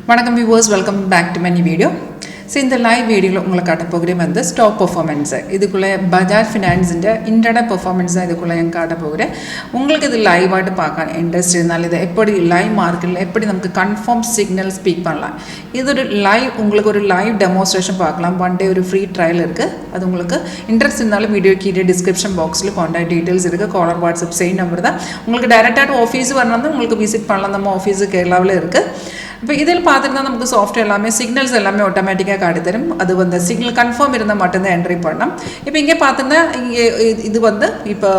வணக்கம் viewers, welcome back to many video. So இந்த live வீடியோவில் உங்களை காட்ட போகிறேன் வந்து ஸ்டாக் பெர்ஃபார்மன்ஸு. இதுக்குள்ளே பஜாஜ் ஃபினான்ஸிൻ്റെ இன்டர்டே பெர்ஃபார்மன்ஸ் தான் இதுக்குள்ளே என் காட்ட போகிறேன். உங்களுக்கு இது லைவாയിട്ട് பார்க்க இன்ட்ரெஸ்ட் இருந்தாலும் இதை எப்படி லைவ் மார்க்கெட்டில் எப்படி நமக்கு கன்ஃபார்ம் சிக்னல் ஸ்பீக் பண்ணலாம், இது உங்களுக்கு ஒரு லைவ் டெமோஸ்ட்ரேஷன் பார்க்கலாம். ஒன் டே ஒரு ஃப்ரீ ட்ரையல் இருக்குது. அது உங்களுக்கு இன்ட்ரெஸ்ட் இருந்தாலும் வீடியோ கீழே டிஸ்கிரிப்ஷன் பாக்ஸில் கான்டாக்ட் டீட்டெயில்ஸ் இருக்குது. காலர் வாட்ஸ்அப் செயின் நம்பர் தான். உங்களுக்கு டைரெக்டாக ஆஃபீஸ் வரணும், உங்களுக்கு விசிட் பண்ணலாம். நம்ம ஆஃபீஸு கேரளாவில் இருக்குது. இப்போ இதில் பார்த்துட்டு நமக்கு சாஃப்ட்வேர் எல்லாமே சிக்னல்ஸ் எல்லாமே ஆட்டோமேட்டிக்காக காட்டி தரும். அது வந்து சிக்னல் கன்ஃபார்ம் இருந்தால் மட்டும்தான் என்ட்ரி பண்ணலாம். இப்போ இங்கே பார்த்தீங்கன்னா இங்கே இது வந்து இப்போ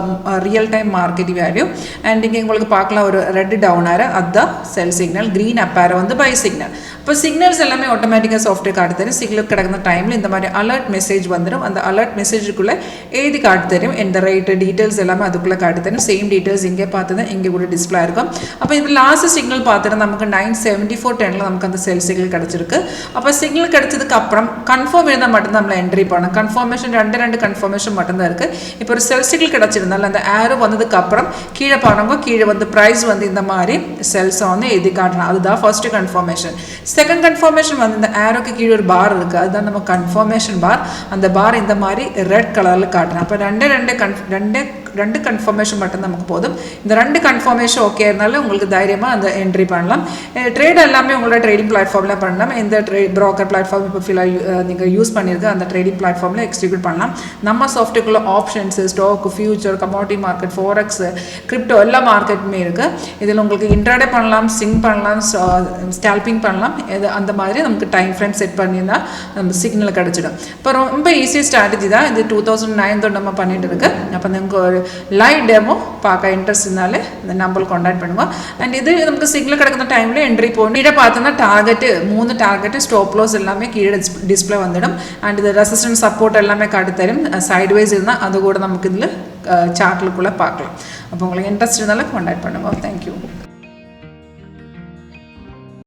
real time market value and இங்கே உங்களுக்கு பார்க்கலாம் ஒரு ரெட் டவுன் ஆறு, அதுதான் செல் சிக்னல். க்ரீன் அப்பார வந்து பை சிக்னல். இப்போ சிக்னல்ஸ் எல்லாமே ஆட்டோமேட்டிக்காக சாஃப்ட்வேர் காட்டி தரும். சிக்னல் கிடக்கிற டைமில் இந்த மாதிரி அலர்ட் மெசேஜ் வந்துடும். அந்த அலர்ட் மெசேஜுக்குள்ளே எழுதி காட்டி தரும். இந்த ரேட்டு டீட்டெயில்ஸ் எல்லாமே அதுக்குள்ளே காட்டி தரும். சேம் டீட்டெயில்ஸ் இங்கே பார்த்துதான் இங்கே கூட டிஸ்பிளே இருக்கும். அப்போ இப்போ லாஸ்ட் சிக்னல் பார்த்துட்டு நமக்கு 9:74:10 நமக்கு அந்த செல் சிக்னல் கிடச்சிருக்கு. அப்போ சிக்னல் கிடச்சதுக்கு அப்புறம் கன்ஃபார்ம் இருந்தால் மட்டும்தான் நம்மளை என்ட்ரி பண்ணணும். கன்ஃபர்மேஷன் ரெண்டு கன்ஃபர்மேஷன் மட்டும்தான் இருக்குது. இப்போ ஒரு செல் சிக்னல் கிடச்சிருந்தாலும் அந்த ஏரோ வந்ததுக்கு அப்புறம் கீழே பாருங்க, கீழே வந்து ப்ரைஸ் வந்து இந்த மாதிரி செல்ஸை வந்து எழுதி காட்டணும். அதுதான் ஃபர்ஸ்ட் கன்ஃபர்மேஷன். செகண்ட் கன்ஃபர்மேஷன் வந்து இந்த ஏரோக்கு கீழே ஒரு பார் இருக்குது, அதுதான் நம்ம கன்ஃபர்மேஷன் பார். அந்த பார் இந்த மாதிரி ரெட் கலரில் காட்டணும். அப்போ ரெண்டு கன்ஃபர்மேஷன் மட்டும் நமக்கு போதும். இந்த ரெண்டு கன்ஃபர்மேஷன் ஓகே இருந்தாலும் உங்களுக்கு தைரியமாக அந்த என்ட்ரி பண்ணலாம். ட்ரேட் எல்லாமே உங்களோட ட்ரேடிங் பிளாட்ஃபார்மில் பண்ணலாம். எந்த ப்ரோக்கர் பிளாட்ஃபார்ம் இப்போ நீங்கள் யூஸ் பண்ணியிருக்கு அந்த ட்ரேடிங் பிளாட்ஃபார்மில் எக்ஸிக்யூட் பண்ணலாம். நம்ம சாஃப்ட்வேர்க்குள்ள options, stock, future, commodity market, forex, crypto எல்லா மார்க்கெட்டுமே இருக்குது. இதில் உங்களுக்கு இன்ட்ராடே பண்ணலாம், சிங் பண்ணலாம், ஸ்கேல்பிங் பண்ணலாம். இது அந்த மாதிரி நமக்கு டைம் ஃப்ரேம் செட் பண்ணியிருந்தால் நம்ம சிக்னல் கிடச்சிடும். இப்போ ரொம்ப ஈஸி ஸ்ட்ராட்டஜி தான் இது. 2009 நம்ம பண்ணிட்டு இருக்கு. அப்போ நமக்கு ஒரு லைவ் டெமோ பார்க்க இன்ட்ரெஸ்ட் இருந்தாலே இந்த நம்பருக்கு கான்டாக்ட் பண்ணுவோம். அண்ட் இது நமக்கு சிக்னல் கிடக்கிற டைமில் என்ட்ரி போகணும். கீழே பார்த்தோன்னா டார்கெட்டு 3 டார்கெட்டு ஸ்டாப் லாஸ் எல்லாமே கீழே டிஸ்பிளே வந்துடும். அண்ட் இது ரெசிஸ்டன்ஸ் சப்போர்ட் எல்லாமே காட்டி தரும். சைட்வைஸ் இருந்தால் அது கூட நமக்கு இதில் சார்ட்லுக்குள்ளே பார்க்கலாம். அப்போ உங்களுக்கு இன்ட்ரெஸ்ட் இருந்தாலும் கான்டாக்ட் பண்ணுவோம். தேங்க்யூ.